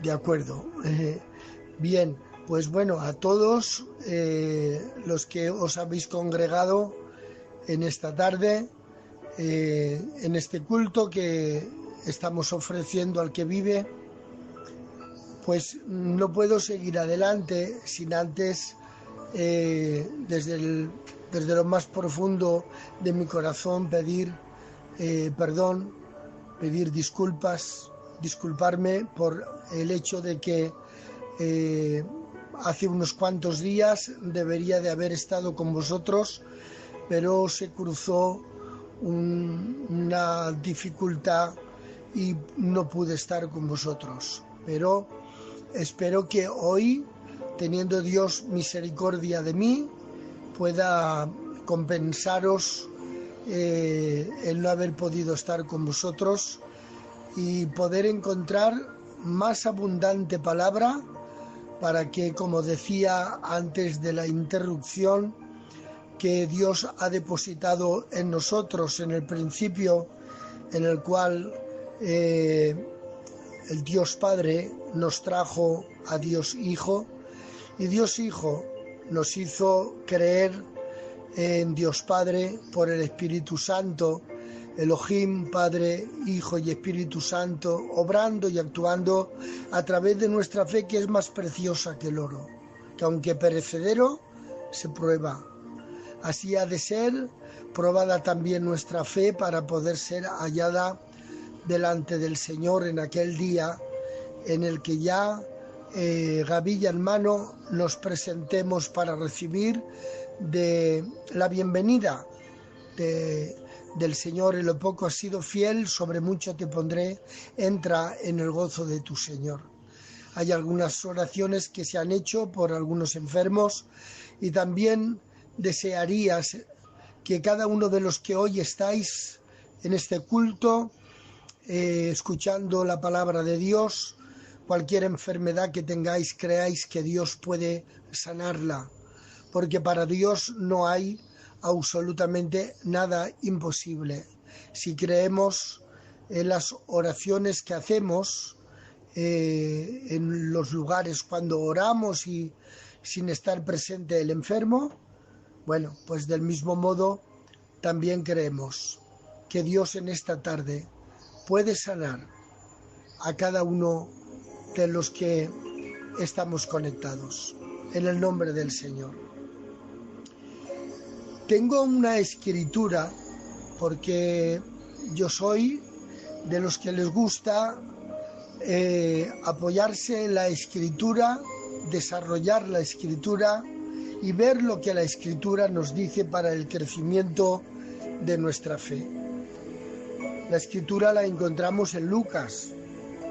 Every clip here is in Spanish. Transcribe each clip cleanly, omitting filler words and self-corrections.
De acuerdo. Bien, pues bueno, a todos los que os habéis congregado en esta tarde, en este culto que estamos ofreciendo al que vive, pues no puedo seguir adelante sin antes, desde lo más profundo de mi corazón, pedir perdón, pedir disculparme por el hecho de que hace unos cuantos días debería de haber estado con vosotros, pero se cruzó una dificultad y no pude estar con vosotros. Pero espero que hoy, teniendo Dios misericordia de mí, pueda compensaros el no haber podido estar con vosotros y poder encontrar más abundante palabra para que, como decía antes de la interrupción, que Dios ha depositado en nosotros en el principio, en el cual el Dios Padre nos trajo a Dios Hijo, y Dios Hijo nos hizo creer en Dios Padre por el Espíritu Santo, Elohim, Padre, Hijo y Espíritu Santo, obrando y actuando a través de nuestra fe, que es más preciosa que el oro, que aunque perecedero, se prueba. Así ha de ser probada también nuestra fe para poder ser hallada delante del Señor en aquel día en el que ya gavilla en mano nos presentemos para recibir de la bienvenida del Señor. En lo poco has sido fiel, sobre mucho te pondré, entra en el gozo de tu Señor. Hay algunas oraciones que se han hecho por algunos enfermos y también desearías que cada uno de los que hoy estáis en este culto, escuchando la palabra de Dios, cualquier enfermedad que tengáis, creáis que Dios puede sanarla, porque para Dios no hay absolutamente nada imposible. Si creemos en las oraciones que hacemos en los lugares cuando oramos y sin estar presente el enfermo, bueno, pues del mismo modo también creemos que Dios en esta tarde puede sanar a cada uno de los que estamos conectados, en el nombre del Señor. Tengo una escritura, porque yo soy de los que les gusta apoyarse en la escritura, desarrollar la escritura y ver lo que la escritura nos dice para el crecimiento de nuestra fe. La escritura la encontramos en Lucas,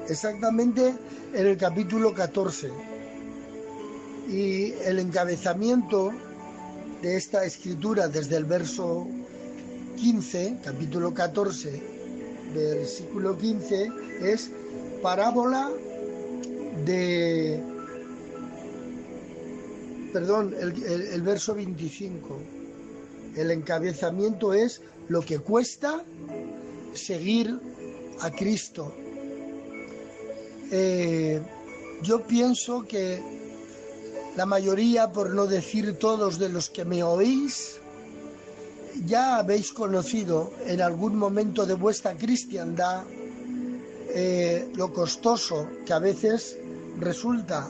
exactamente en el capítulo 14. Y el encabezamiento de esta escritura desde el verso 15, capítulo 14, versículo 15, es parábola de... Perdón, el verso 25. El encabezamiento es lo que cuesta seguir a Cristo. Yo pienso que la mayoría, por no decir todos de los que me oís, ya habéis conocido en algún momento de vuestra cristiandad lo costoso que a veces resulta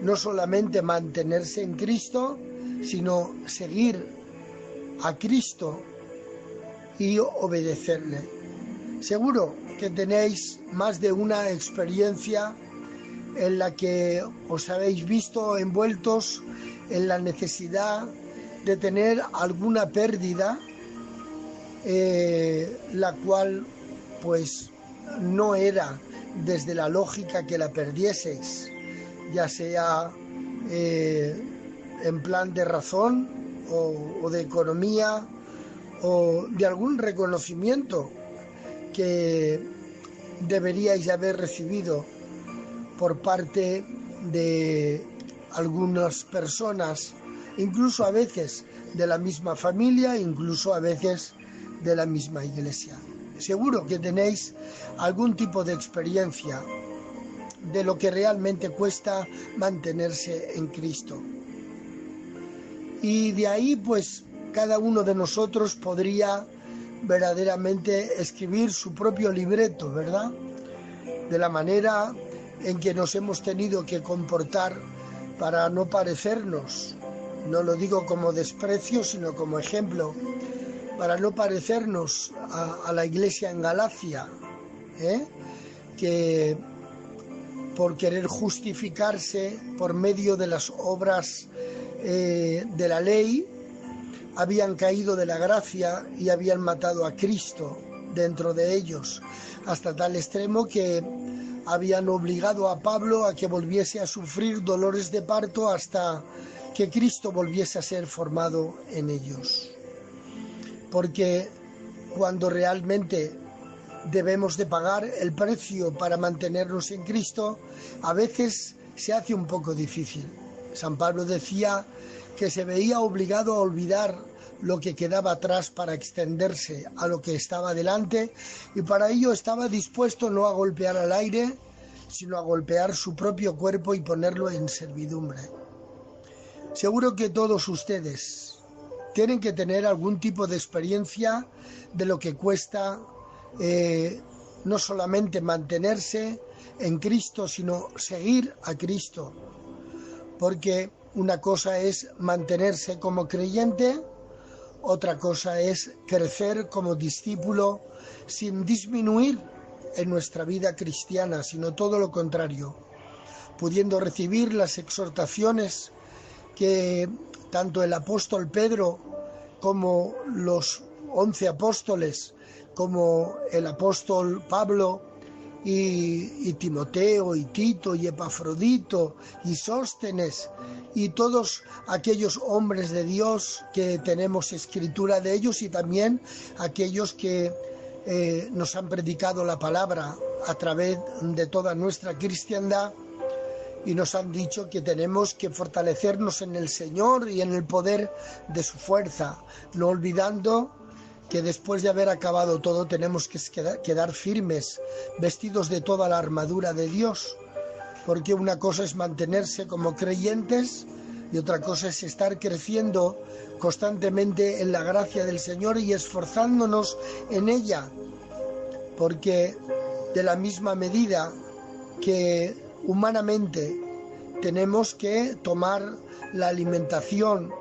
no solamente mantenerse en Cristo, sino seguir a Cristo y obedecerle. Seguro que tenéis más de una experiencia en la que os habéis visto envueltos en la necesidad de tener alguna pérdida, la cual pues no era desde la lógica que la perdieseis, ya sea en plan de razón o de economía o de algún reconocimiento que deberíais haber recibido por parte de algunas personas, incluso a veces de la misma familia, incluso a veces de la misma iglesia. Seguro que tenéis algún tipo de experiencia de lo que realmente cuesta mantenerse en Cristo. Y de ahí pues cada uno de nosotros podría verdaderamente escribir su propio libreto, ¿verdad? De la manera en que nos hemos tenido que comportar para no parecernos, no lo digo como desprecio, sino como ejemplo, para no parecernos a la iglesia en Galacia, que por querer justificarse por medio de las obras de la ley, habían caído de la gracia y habían matado a Cristo dentro de ellos, hasta tal extremo que habían obligado a Pablo a que volviese a sufrir dolores de parto hasta que Cristo volviese a ser formado en ellos. Porque cuando realmente debemos de pagar el precio para mantenernos en Cristo, a veces se hace un poco difícil. San Pablo decía que se veía obligado a olvidar lo que quedaba atrás para extenderse a lo que estaba delante, y para ello estaba dispuesto no a golpear al aire, sino a golpear su propio cuerpo y ponerlo en servidumbre. Seguro que todos ustedes tienen que tener algún tipo de experiencia de lo que cuesta no solamente mantenerse en Cristo, sino seguir a Cristo. Porque una cosa es mantenerse como creyente, otra cosa es crecer como discípulo sin disminuir en nuestra vida cristiana, sino todo lo contrario, pudiendo recibir las exhortaciones que tanto el apóstol Pedro como los 11 apóstoles, como el apóstol Pablo y Timoteo y Tito y Epafrodito y Sóstenes y todos aquellos hombres de Dios que tenemos escritura de ellos, y también aquellos que nos han predicado la palabra a través de toda nuestra cristiandad, y nos han dicho que tenemos que fortalecernos en el Señor y en el poder de su fuerza, no olvidando que después de haber acabado todo tenemos que quedar firmes, vestidos de toda la armadura de Dios, porque una cosa es mantenerse como creyentes y otra cosa es estar creciendo constantemente en la gracia del Señor y esforzándonos en ella, porque de la misma medida que humanamente tenemos que tomar la alimentación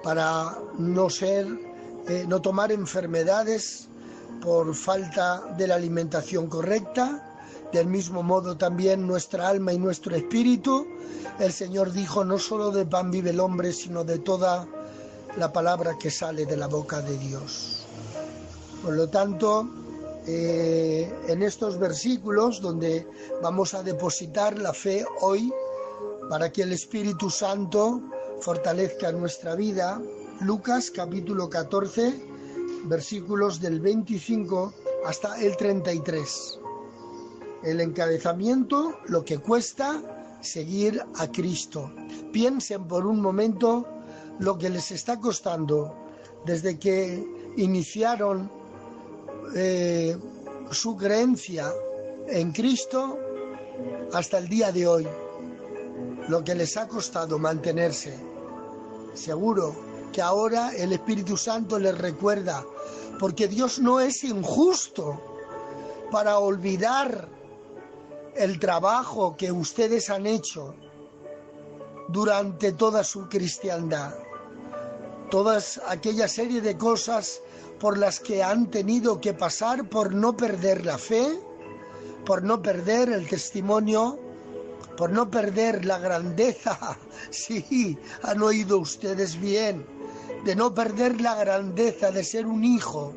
para no tomar enfermedades por falta de la alimentación correcta, del mismo modo también nuestra alma y nuestro espíritu. El Señor dijo: no solo de pan vive el hombre, sino de toda la palabra que sale de la boca de Dios. Por lo tanto, en estos versículos donde vamos a depositar la fe hoy para que el Espíritu Santo fortalezca nuestra vida, Lucas capítulo 14, versículos del 25 hasta el 33. El encabezamiento: lo que cuesta seguir a Cristo. Piensen por un momento lo que les está costando desde que iniciaron su creencia en Cristo hasta el día de hoy, lo que les ha costado mantenerse. Seguro que ahora el Espíritu Santo les recuerda, porque Dios no es injusto para olvidar el trabajo que ustedes han hecho durante toda su cristiandad, todas aquella serie de cosas por las que han tenido que pasar por no perder la fe, por no perder el testimonio, por no perder la grandeza. Sí, han oído ustedes bien, de no perder la grandeza de ser un hijo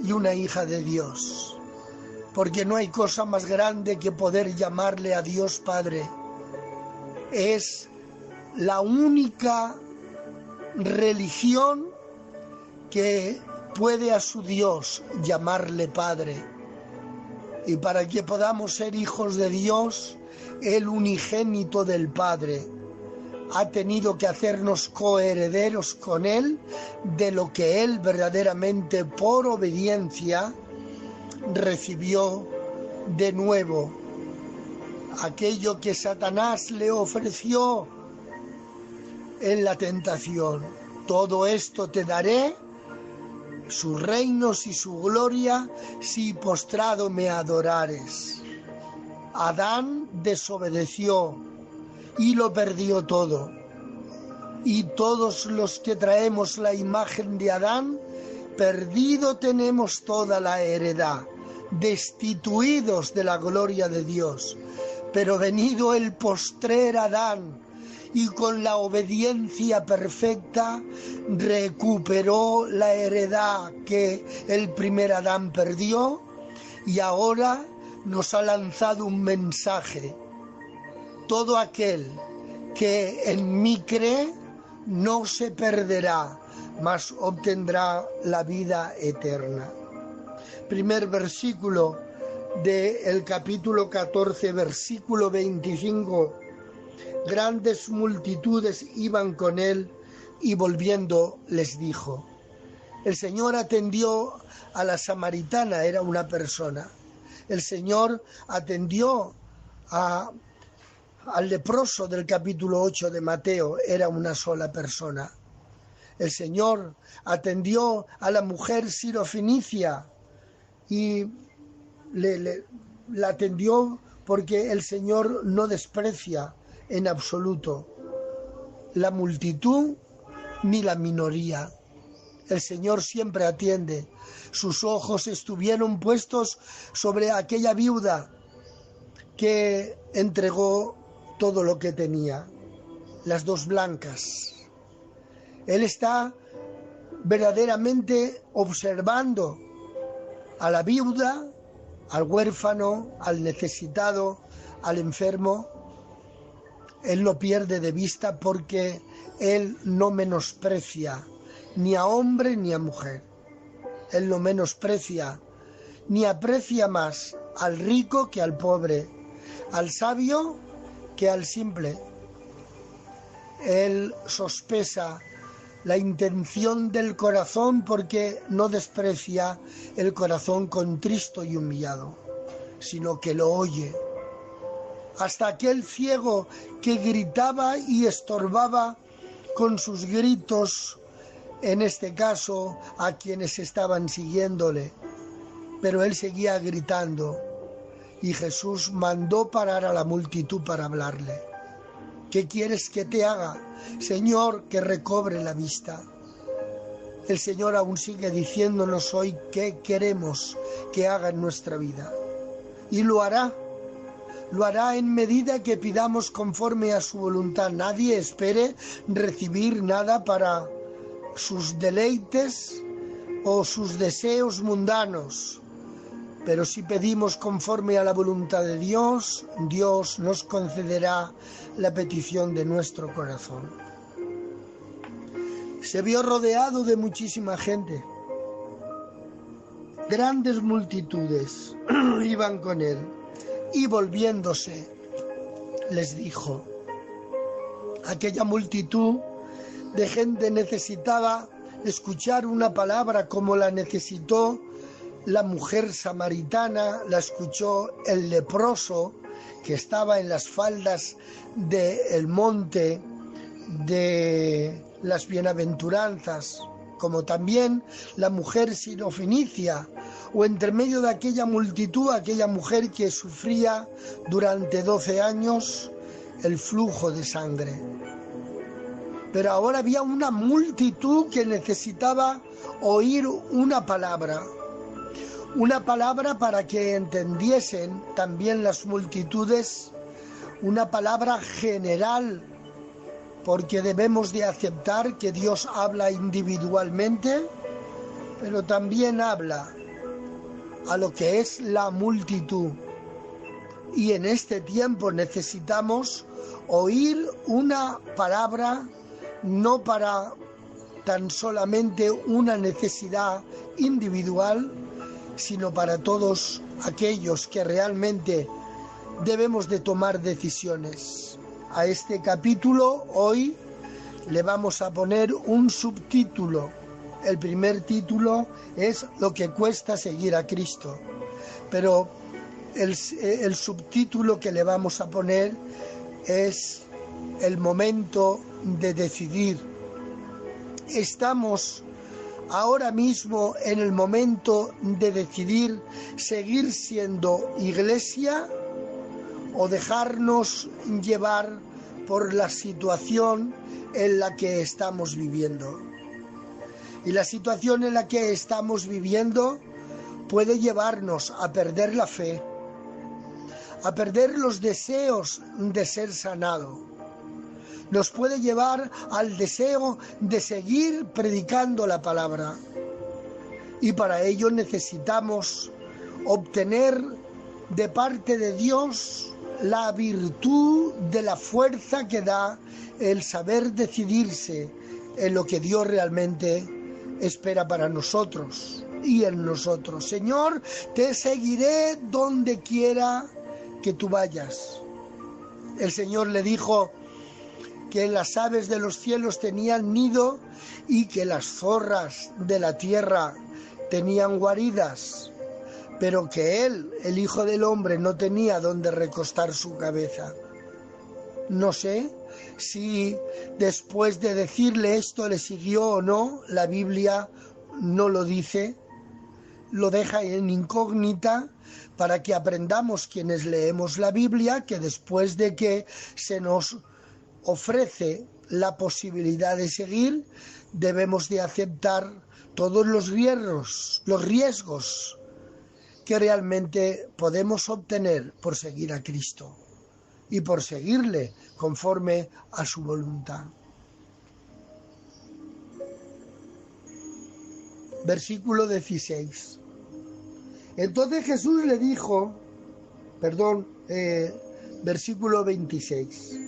y una hija de Dios, porque no hay cosa más grande que poder llamarle a Dios Padre. Es la única religión que puede a su Dios llamarle Padre. Y para que podamos ser hijos de Dios, el unigénito del Padre ha tenido que hacernos coherederos con Él de lo que Él verdaderamente por obediencia recibió de nuevo aquello que Satanás le ofreció en la tentación. Todo esto te daré, sus reinos y su gloria, si postrado me adorares. Adán desobedeció y lo perdió todo. Y todos los que traemos la imagen de Adán, perdido tenemos toda la heredad, destituidos de la gloria de Dios. Pero venido el postrer Adán, y con la obediencia perfecta recuperó la heredad que el primer Adán perdió, y ahora nos ha lanzado un mensaje. Todo aquel que en mí cree no se perderá, mas obtendrá la vida eterna. Primer versículo del capítulo 14, versículo 25. Grandes multitudes iban con él y volviendo les dijo. El Señor atendió a la samaritana, era una persona. El Señor atendió al leproso del capítulo 8 de Mateo, era una sola persona. El Señor atendió a la mujer sirofenicia y la atendió porque el Señor no desprecia en absoluto la multitud ni la minoría. El Señor siempre atiende. Sus ojos estuvieron puestos sobre aquella viuda que entregó todo lo que tenía, las dos blancas. Él está verdaderamente observando a la viuda, al huérfano, al necesitado, al enfermo. Él lo pierde de vista porque Él no menosprecia ni a hombre ni a mujer. Él no menosprecia ni aprecia más al rico que al pobre, al sabio que al simple. Él sospesa la intención del corazón porque no desprecia el corazón contristo y humillado, sino que lo oye. Hasta aquel ciego que gritaba y estorbaba con sus gritos, en este caso a quienes estaban siguiéndole, pero él seguía gritando y Jesús mandó parar a la multitud para hablarle. ¿Qué quieres que te haga? Señor, que recobre la vista. El Señor aún sigue diciéndonos hoy qué queremos que haga en nuestra vida. Y lo hará en medida que pidamos conforme a su voluntad. Nadie espere recibir nada para sus deleites o sus deseos mundanos. Pero si pedimos conforme a la voluntad de Dios, Dios nos concederá la petición de nuestro corazón. Se vio rodeado de muchísima gente. Grandes multitudes iban con él y volviéndose les dijo. Aquella multitud de gente necesitaba escuchar una palabra como la necesitó la mujer samaritana, la escuchó el leproso que estaba en las faldas del monte de las bienaventuranzas, como también la mujer sirofenicia, o entre medio de aquella multitud, aquella mujer que sufría durante 12 años el flujo de sangre. Pero ahora había una multitud que necesitaba oír una palabra para que entendiesen también las multitudes, una palabra general, porque debemos de aceptar que Dios habla individualmente, pero también habla a lo que es la multitud. Y en este tiempo necesitamos oír una palabra, no para tan solamente una necesidad individual, sino para todos aquellos que realmente debemos de tomar decisiones. A este capítulo hoy le vamos a poner un subtítulo. El primer título es Lo que cuesta seguir a Cristo. Pero el subtítulo que le vamos a poner es el momento de decidir. Estamos ahora mismo en el momento de decidir seguir siendo iglesia o dejarnos llevar por la situación en la que estamos viviendo. Y la situación en la que estamos viviendo puede llevarnos a perder la fe, a perder los deseos de ser sanado. Nos puede llevar al deseo de seguir predicando la palabra. Y para ello necesitamos obtener de parte de Dios la virtud de la fuerza que da el saber decidirse en lo que Dios realmente espera para nosotros y en nosotros. Señor, te seguiré donde quiera que tú vayas. El Señor le dijo que las aves de los cielos tenían nido y que las zorras de la tierra tenían guaridas, pero que él, el Hijo del Hombre, no tenía donde recostar su cabeza. No sé si después de decirle esto le siguió o no. La Biblia no lo dice, lo deja en incógnita para que aprendamos quienes leemos la Biblia que después de que se nos ofrece la posibilidad de seguir, debemos de aceptar todos los riesgos que realmente podemos obtener por seguir a Cristo y por seguirle conforme a su voluntad. Versículo 16. Entonces Jesús le dijo, versículo 26.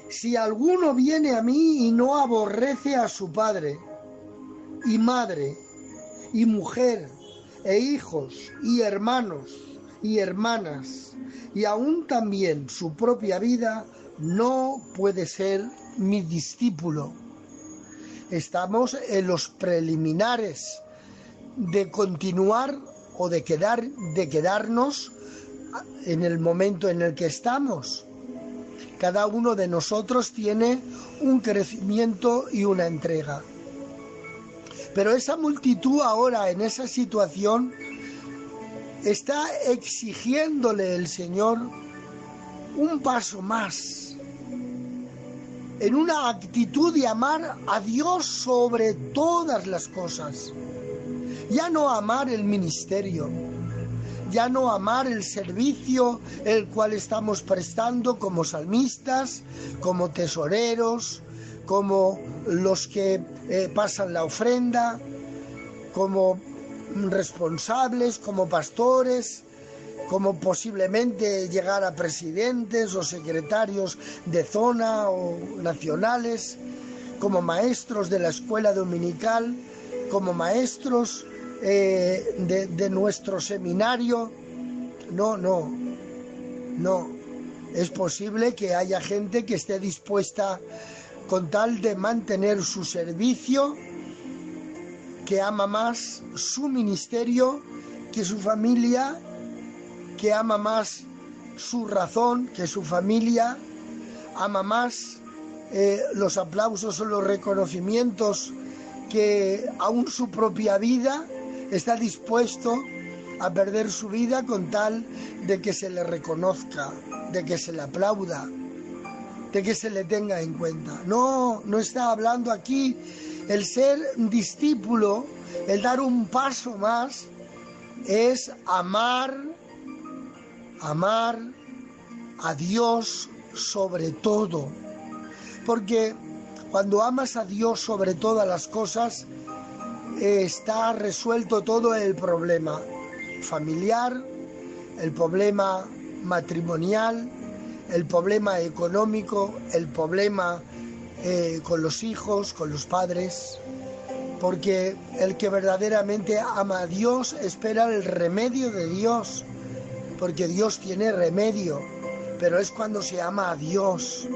Si alguno viene a mí y no aborrece a su padre y madre y mujer e hijos y hermanos y hermanas y aún también su propia vida, no puede ser mi discípulo. Estamos en los preliminares de continuar o de quedarnos en el momento en el que estamos. Cada uno de nosotros tiene un crecimiento y una entrega. Pero esa multitud ahora, en esa situación, está exigiéndole el Señor un paso más, en una actitud de amar a Dios sobre todas las cosas. Ya no amar el ministerio, ya no amar el servicio el cual estamos prestando como salmistas, como tesoreros, como los que pasan la ofrenda, como responsables, como pastores, como posiblemente llegar a presidentes o secretarios de zona o nacionales, como maestros de la escuela dominical, como maestros de nuestro seminario. No. Es posible que haya gente que esté dispuesta, con tal de mantener su servicio, que ama más su ministerio que su familia, que ama más su razón que su familia, ama más los aplausos o los reconocimientos que aún su propia vida. Está dispuesto a perder su vida con tal de que se le reconozca, de que se le aplauda, de que se le tenga en cuenta. No está hablando aquí. El ser discípulo, el dar un paso más, es amar a Dios sobre todo. Porque cuando amas a Dios sobre todas las cosas, está resuelto todo el problema familiar, el problema matrimonial, el problema económico, el problema con los hijos, con los padres, porque el que verdaderamente ama a Dios espera el remedio de Dios, porque Dios tiene remedio, pero es cuando se ama a Dios.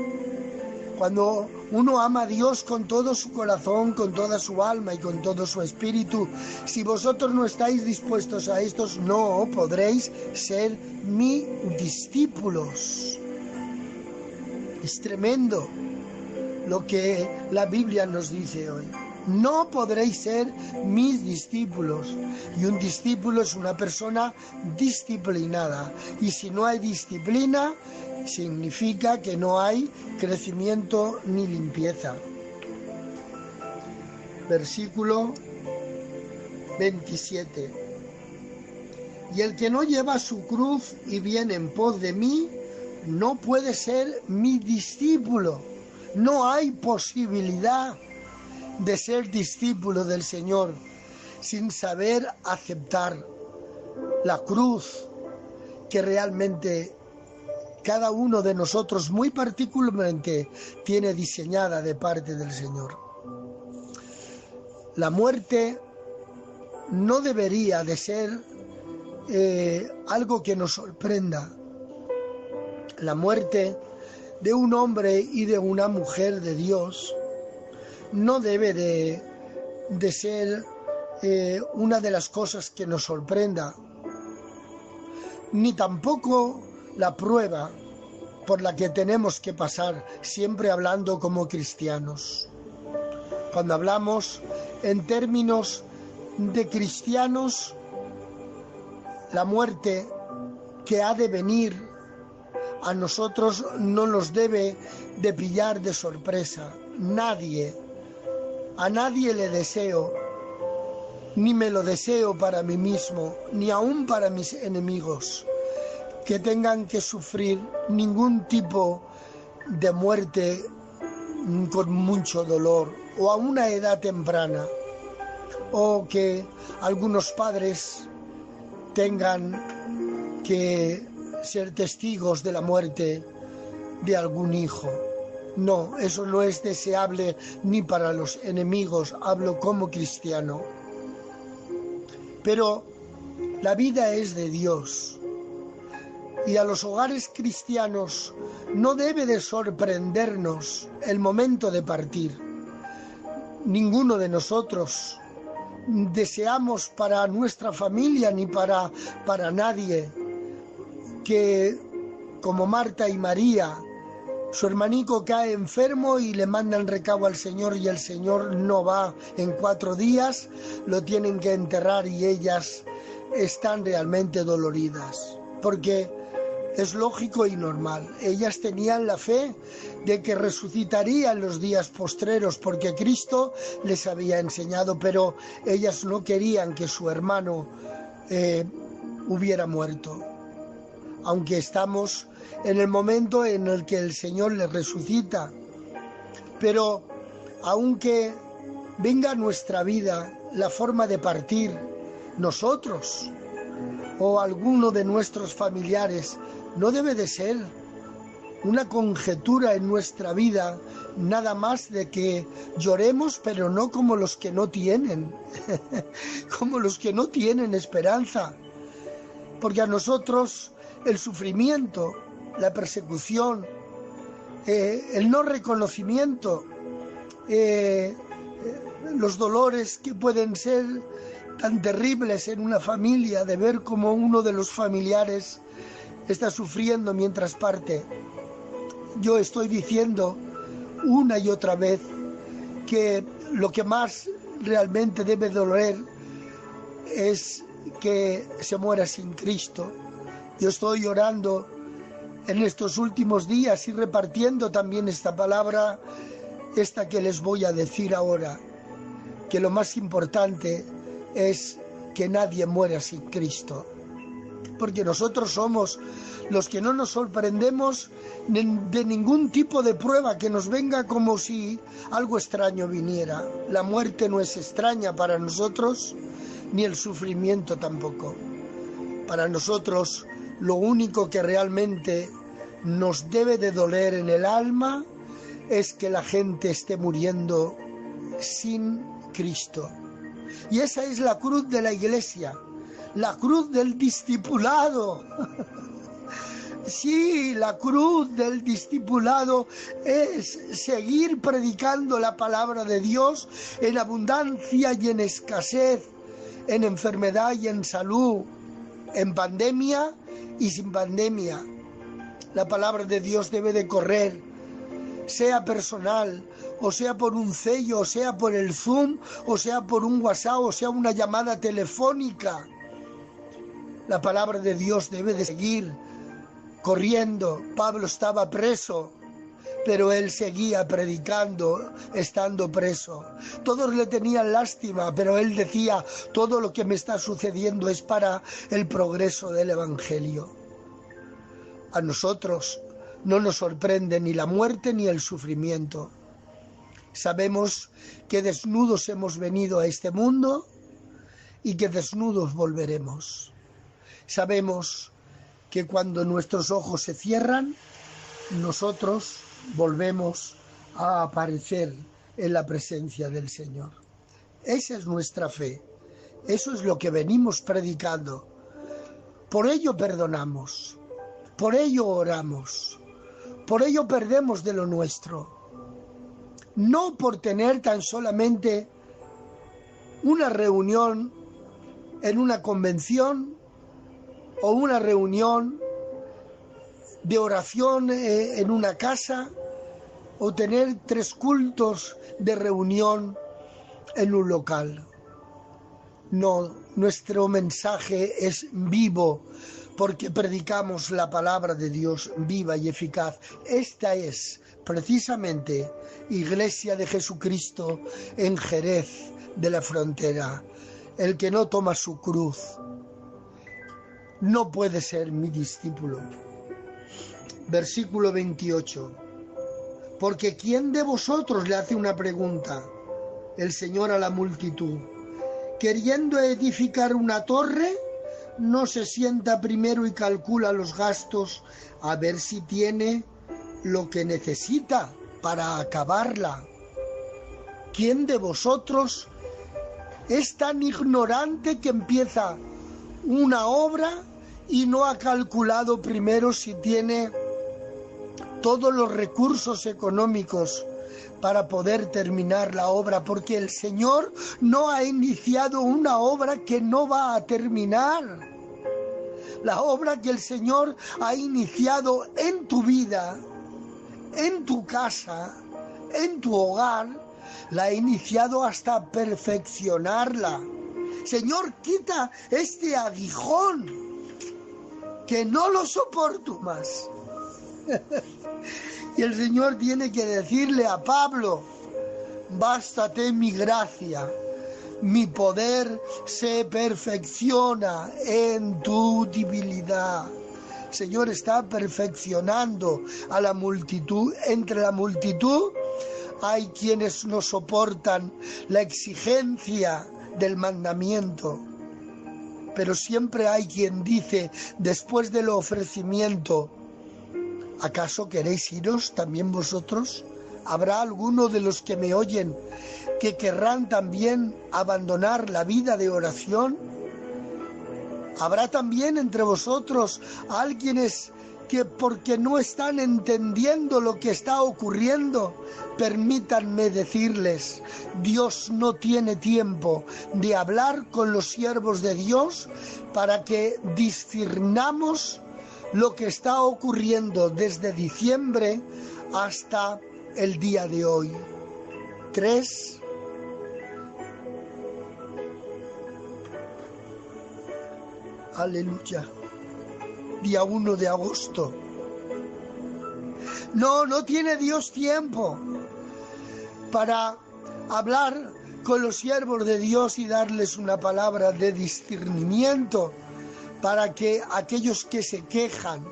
Cuando uno ama a Dios con todo su corazón, con toda su alma y con todo su espíritu, si vosotros no estáis dispuestos a estos, no podréis ser mis discípulos. Es tremendo lo que la Biblia nos dice hoy. No podréis ser mis discípulos. Y un discípulo es una persona disciplinada. Y si no hay disciplina, significa que no hay crecimiento ni limpieza. Versículo 27. Y el que no lleva su cruz y viene en pos de mí, no puede ser mi discípulo. No hay posibilidad de ser discípulo del Señor sin saber aceptar la cruz que realmente cada uno de nosotros muy particularmente tiene diseñada de parte del Señor. La muerte no debería de ser algo que nos sorprenda. La muerte de un hombre y de una mujer de Dios no debe de ser una de las cosas que nos sorprenda, ni tampoco la prueba por la que tenemos que pasar, siempre hablando como cristianos. Cuando hablamos en términos de cristianos, la muerte que ha de venir a nosotros no nos debe de pillar de sorpresa. A nadie le deseo, ni me lo deseo para mí mismo, ni aún para mis enemigos, que tengan que sufrir ningún tipo de muerte con mucho dolor o a una edad temprana, o que algunos padres tengan que ser testigos de la muerte de algún hijo. No, eso no es deseable ni para los enemigos, hablo como cristiano. Pero la vida es de Dios y a los hogares cristianos no debe de sorprendernos el momento de partir. Ninguno de nosotros deseamos para nuestra familia ni para nadie que, como Marta y María, su hermanico cae enfermo y le mandan recado al Señor y el Señor no va en 4 días, lo tienen que enterrar y ellas están realmente doloridas, porque es lógico y normal. Ellas tenían la fe de que resucitaría en los días postreros porque Cristo les había enseñado, pero ellas no querían que su hermano hubiera muerto. Aunque estamos en el momento en el que el Señor les resucita. Pero aunque venga a nuestra vida la forma de partir, nosotros o alguno de nuestros familiares, no debe de ser una conjetura en nuestra vida, nada más de que lloremos, pero no como los que no tienen, como los que no tienen esperanza. Porque a nosotros el sufrimiento, la persecución, el no reconocimiento, los dolores que pueden ser tan terribles en una familia, de ver cómo uno de los familiares está sufriendo mientras parte. Yo estoy diciendo una y otra vez que lo que más realmente debe doler es que se muera sin Cristo. Yo estoy orando en estos últimos días y repartiendo también esta palabra, esta que les voy a decir ahora, que lo más importante es que nadie muera sin Cristo, porque nosotros somos los que no nos sorprendemos de ningún tipo de prueba que nos venga como si algo extraño viniera. La muerte no es extraña para nosotros, ni el sufrimiento tampoco. Para nosotros lo único que realmente nos debe de doler en el alma es que la gente esté muriendo sin Cristo. Y esa es la cruz de la Iglesia, la cruz del discipulado. Sí, la cruz del discipulado es seguir predicando la palabra de Dios en abundancia y en escasez, en enfermedad y en salud, en pandemia y sin pandemia. La palabra de Dios debe de correr, sea personal, o sea por un sello, o sea por el Zoom, o sea por un WhatsApp, o sea una llamada telefónica. La palabra de Dios debe de seguir corriendo. Pablo estaba preso, pero él seguía predicando estando preso. Todos le tenían lástima, pero él decía, todo lo que me está sucediendo es para el progreso del Evangelio. A nosotros no nos sorprende ni la muerte ni el sufrimiento. Sabemos que desnudos hemos venido a este mundo y que desnudos volveremos. Sabemos que cuando nuestros ojos se cierran, nosotros volvemos a aparecer en la presencia del Señor. Esa es nuestra fe. Eso es lo que venimos predicando. Por ello perdonamos. Por ello oramos. Por ello perdemos de lo nuestro. No por tener tan solamente una reunión en una convención o una reunión de oración en una casa o tener 3 cultos de reunión en un local. No, nuestro mensaje es vivo porque predicamos la palabra de Dios viva y eficaz. Esta es precisamente Iglesia de Jesucristo en Jerez de la Frontera. El que no toma su cruz no puede ser mi discípulo. Versículo 28. Porque ¿quién de vosotros le hace una pregunta? El Señor a la multitud. Queriendo edificar una torre, no se sienta primero y calcula los gastos a ver si tiene lo que necesita para acabarla. ¿Quién de vosotros es tan ignorante que empieza una obra y no ha calculado primero si tiene todos los recursos económicos para poder terminar la obra? Porque el Señor no ha iniciado una obra que no va a terminar. La obra que el Señor ha iniciado en tu vida, en tu casa, en tu hogar, la ha iniciado hasta perfeccionarla. Señor, quita este aguijón, que no lo soporto más. Y el Señor tiene que decirle a Pablo, bástate mi gracia, mi poder se perfecciona en tu debilidad. El Señor está perfeccionando a la multitud. Entre la multitud hay quienes no soportan la exigencia del mandamiento, pero siempre hay quien dice, después del ofrecimiento, ¿acaso queréis iros también vosotros? ¿Habrá alguno de los que me oyen que querrán también abandonar la vida de oración? ¿Habrá también entre vosotros alguienes que porque no están entendiendo lo que está ocurriendo? Permítanme decirles, Dios no tiene tiempo de hablar con los siervos de Dios para que discernamos lo que está ocurriendo desde diciembre hasta el día de hoy. 3. Aleluya. Día 1 de agosto. No tiene Dios tiempo para hablar con los siervos de Dios y darles una palabra de discernimiento para que aquellos que se quejan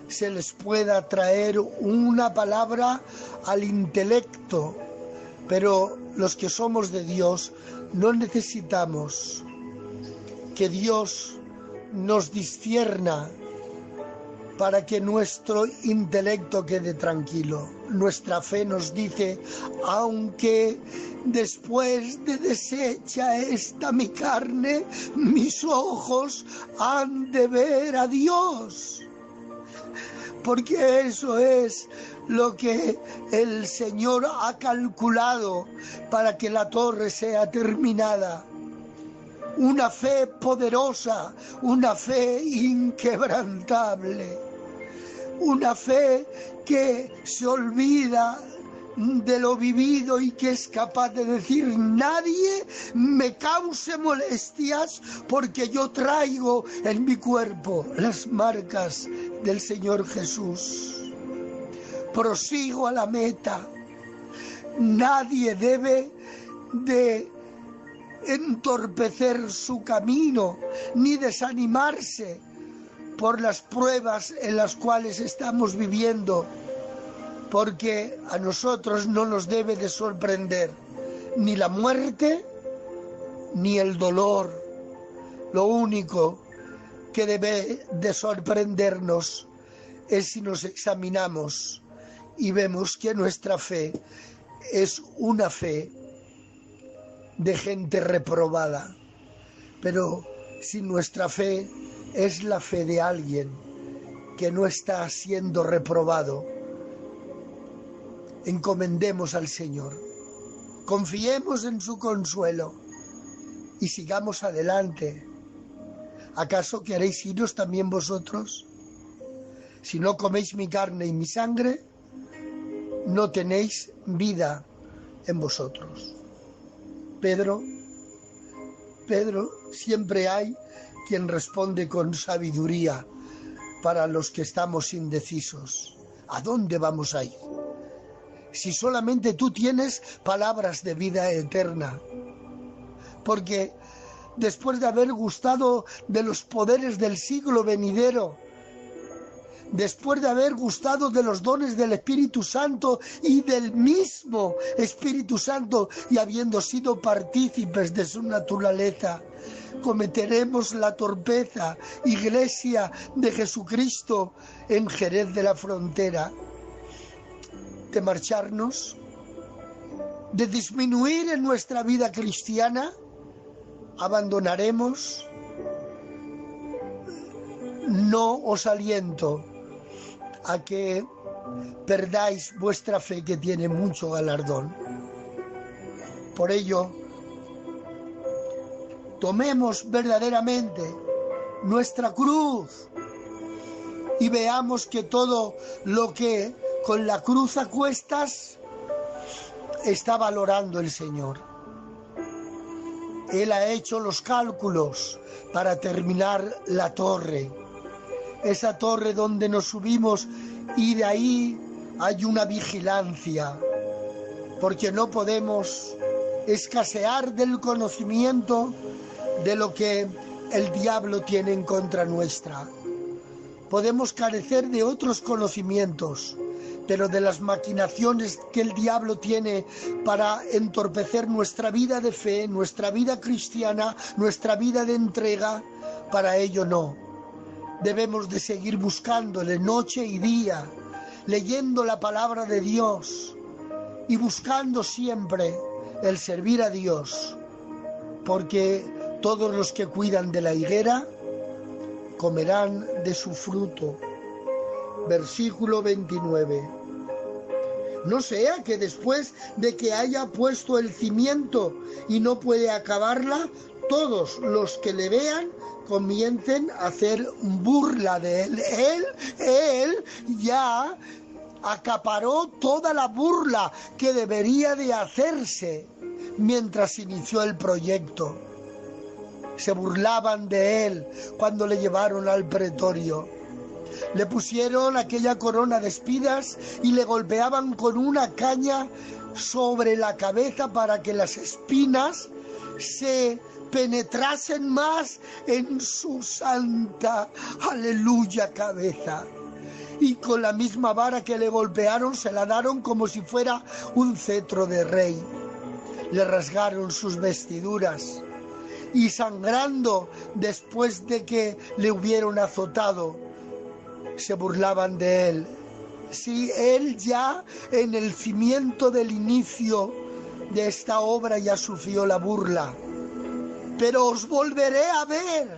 se les pueda traer una palabra al intelecto. Pero los que somos de Dios no necesitamos que Dios nos discierna para que nuestro intelecto quede tranquilo. Nuestra fe nos dice, aunque después de deshecha esta mi carne, mis ojos han de ver a Dios. porque eso es lo que el Señor ha calculado para que la torre sea terminada. Una fe poderosa, una fe inquebrantable, una fe que se olvida de lo vivido y que es capaz de decir: nadie me cause molestias porque yo traigo en mi cuerpo las marcas del Señor Jesús. Prosigo a la meta. Nadie debe de entorpecer su camino ni desanimarse por las pruebas en las cuales estamos viviendo, porque a nosotros no nos debe de sorprender ni la muerte ni el dolor. Lo único que debe de sorprendernos es si nos examinamos y vemos que nuestra fe es una fe de gente reprobada. Pero si nuestra fe es la fe de alguien que no está siendo reprobado, encomendemos al Señor, confiemos en su consuelo y sigamos adelante. ¿Acaso queréis iros también vosotros? Si no coméis mi carne y mi sangre, no tenéis vida en vosotros. Pedro, siempre hay quien responde con sabiduría para los que estamos indecisos. ¿A dónde vamos a ir? Si solamente tú tienes palabras de vida eterna. Porque después de haber gustado de los poderes del siglo venidero, después de haber gustado de los dones del Espíritu Santo y del mismo Espíritu Santo y habiendo sido partícipes de su naturaleza, cometeremos la torpeza, Iglesia de Jesucristo en Jerez de la Frontera, de marcharnos, de disminuir en nuestra vida cristiana. Abandonaremos. No os aliento a que perdáis vuestra fe, que tiene mucho galardón. Por ello, tomemos verdaderamente nuestra cruz y veamos que todo lo que con la cruz a cuestas está valorando el Señor. Él ha hecho los cálculos para terminar la torre. Esa torre donde nos subimos, y de ahí hay una vigilancia, porque no podemos escasear del conocimiento de lo que el diablo tiene en contra nuestra. Podemos carecer de otros conocimientos, pero de las maquinaciones que el diablo tiene para entorpecer nuestra vida de fe, nuestra vida cristiana, nuestra vida de entrega, para ello no. Debemos de seguir buscándole noche y día, leyendo la palabra de Dios y buscando siempre el servir a Dios, porque todos los que cuidan de la higuera comerán de su fruto. Versículo 29. No sea que después de que haya puesto el cimiento y no puede acabarla, todos los que le vean comiencen a hacer burla de él. Él ya acaparó toda la burla que debería de hacerse mientras inició el proyecto. Se burlaban de él cuando le llevaron al pretorio. Le pusieron aquella corona de espinas y le golpeaban con una caña sobre la cabeza para que las espinas se penetrasen más en su santa, aleluya, cabeza. Y con la misma vara que le golpearon se la daron como si fuera un cetro de rey. Le rasgaron sus vestiduras y sangrando después de que le hubieron azotado, se burlaban de él. Sí, él ya en el cimiento del inicio de esta obra ya sufrió la burla. Pero os volveré a ver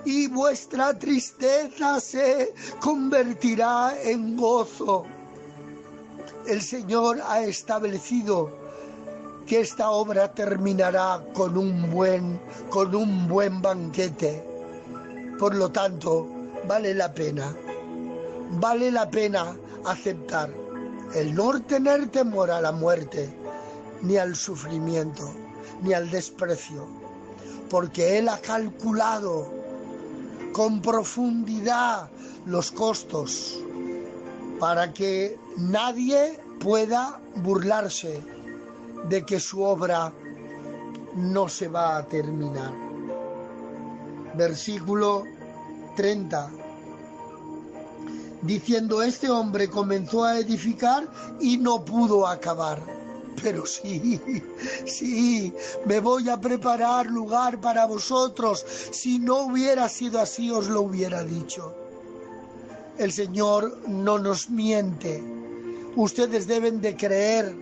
y vuestra tristeza se convertirá en gozo. El Señor ha establecido que esta obra terminará con un buen banquete. Por lo tanto, vale la pena aceptar el no tener temor a la muerte, ni al sufrimiento, ni al desprecio, porque Él ha calculado con profundidad los costos para que nadie pueda burlarse de que su obra no se va a terminar. Versículo 30. Diciendo, este hombre comenzó a edificar y no pudo acabar. Pero sí, me voy a preparar lugar para vosotros. Si no hubiera sido así, os lo hubiera dicho. El Señor no nos miente. Ustedes deben de creer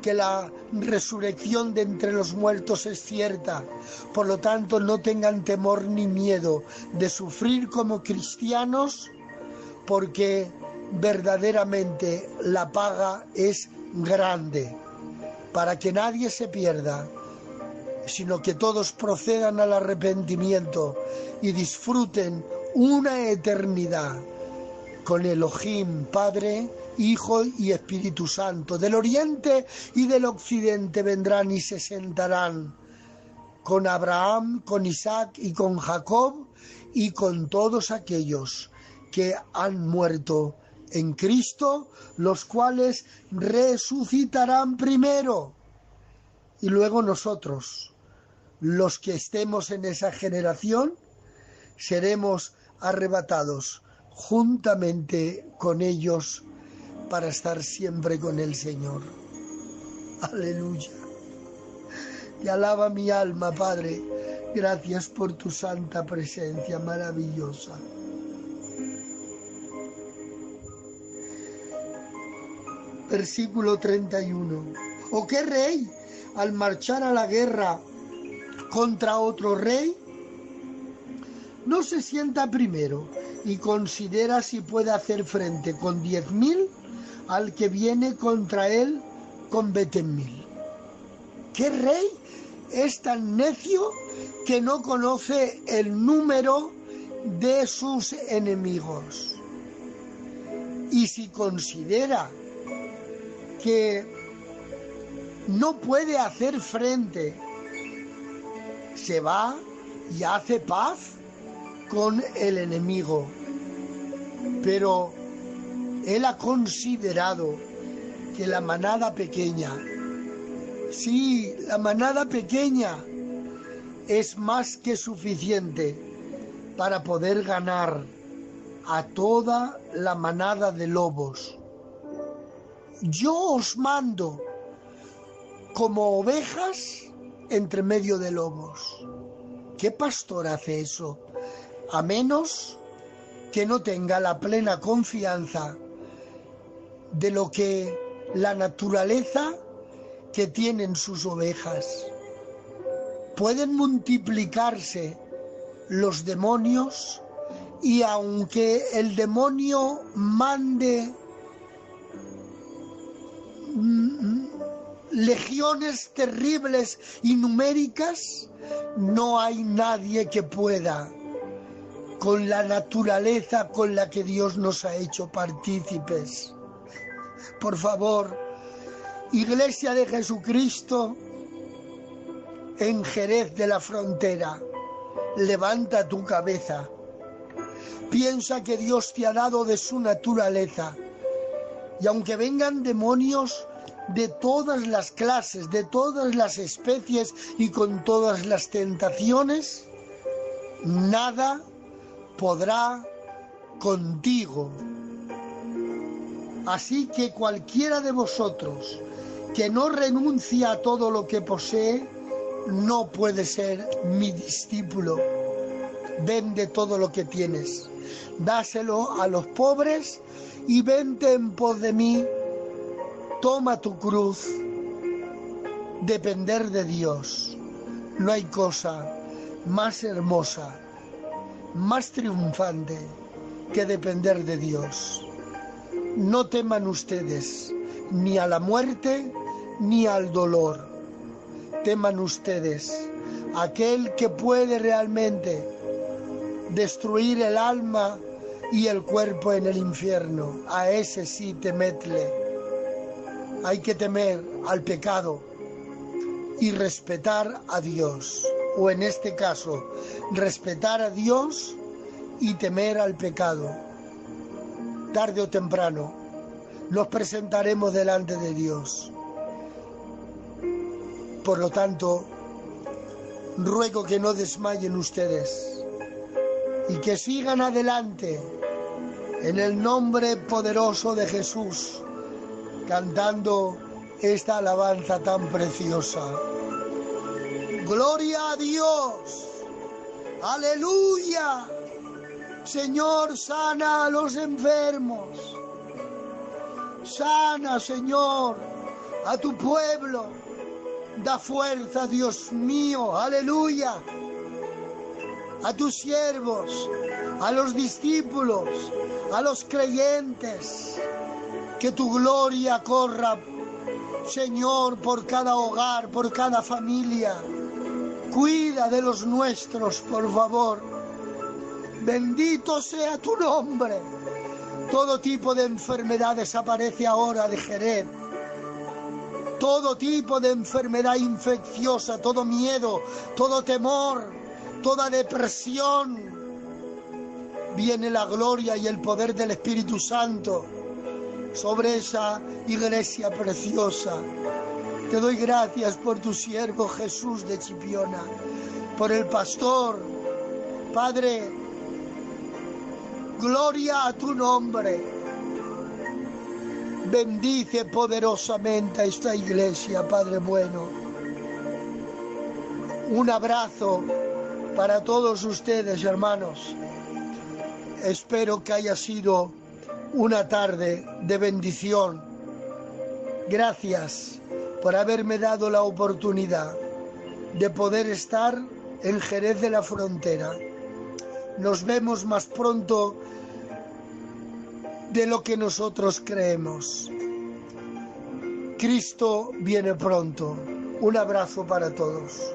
que la resurrección de entre los muertos es cierta. Por lo tanto, no tengan temor ni miedo de sufrir como cristianos, porque verdaderamente la paga es grande, para que nadie se pierda, sino que todos procedan al arrepentimiento y disfruten una eternidad con Elohim, Padre, Hijo y Espíritu Santo. Del oriente y del occidente vendrán y se sentarán con Abraham, con Isaac y con Jacob y con todos aquellos que han muerto en Cristo, los cuales resucitarán primero. Y luego nosotros, los que estemos en esa generación, seremos arrebatados juntamente con ellos para estar siempre con el Señor. Aleluya. Te alaba mi alma, Padre. Gracias por tu santa presencia maravillosa. Versículo 31. ¿O qué rey, al marchar a la guerra contra otro rey, no se sienta primero y considera si puede hacer frente con 10.000 al que viene contra él con 20.000? ¿Qué rey es tan necio que no conoce el número de sus enemigos? Y si considera que no puede hacer frente, se va y hace paz con el enemigo. Pero él ha considerado que la manada pequeña, sí, la manada pequeña es más que suficiente para poder ganar a toda la manada de lobos. Yo os mando como ovejas entre medio de lobos. ¿Qué pastor hace eso? A menos que no tenga la plena confianza de lo que la naturaleza que tienen sus ovejas. Pueden multiplicarse los demonios y aunque el demonio mande legiones terribles y numéricas, no hay nadie que pueda con la naturaleza con la que Dios nos ha hecho partícipes. Por favor, Iglesia de Jesucristo en Jerez de la Frontera, levanta tu cabeza. Piensa que Dios te ha dado de su naturaleza. Y aunque vengan demonios de todas las clases, de todas las especies y con todas las tentaciones, nada podrá contigo. Así que cualquiera de vosotros que no renuncia a todo lo que posee, no puede ser mi discípulo. Vende todo lo que tienes, dáselo a los pobres y vente en pos de mí. Toma tu cruz. Depender de Dios. No hay cosa más hermosa más triunfante que depender de Dios. No teman ustedes ni a la muerte ni al dolor. Teman ustedes a aquel que puede realmente destruir el alma y el cuerpo en el infierno. A ese sí temedle. Hay que temer al pecado y respetar a Dios, o en este caso, respetar a Dios y temer al pecado. Tarde o temprano nos presentaremos delante de Dios. Por lo tanto, ruego que no desmayen ustedes y que sigan adelante en el nombre poderoso de Jesús, cantando esta alabanza tan preciosa. Gloria a Dios, aleluya. Señor, sana a los enfermos. Sana, Señor, a tu pueblo. Da fuerza, Dios mío, aleluya. A tus siervos, a los discípulos, a los creyentes. Que tu gloria corra, Señor, por cada hogar, por cada familia. Cuida de los nuestros, por favor. Bendito sea tu nombre. Todo tipo de enfermedad desaparece ahora de Jerez. Todo tipo de enfermedad infecciosa, todo miedo, todo temor, toda depresión. Viene la gloria y el poder del Espíritu Santo sobre esa iglesia preciosa. Te doy gracias por tu siervo Jesús de Chipiona, por el pastor. Padre, gloria a tu nombre. Bendice poderosamente a esta iglesia, Padre bueno. Un abrazo para todos ustedes, hermanos. Espero que haya sido una tarde de bendición. Gracias por haberme dado la oportunidad de poder estar en Jerez de la Frontera. Nos vemos más pronto de lo que nosotros creemos. Cristo viene pronto. Un abrazo para todos.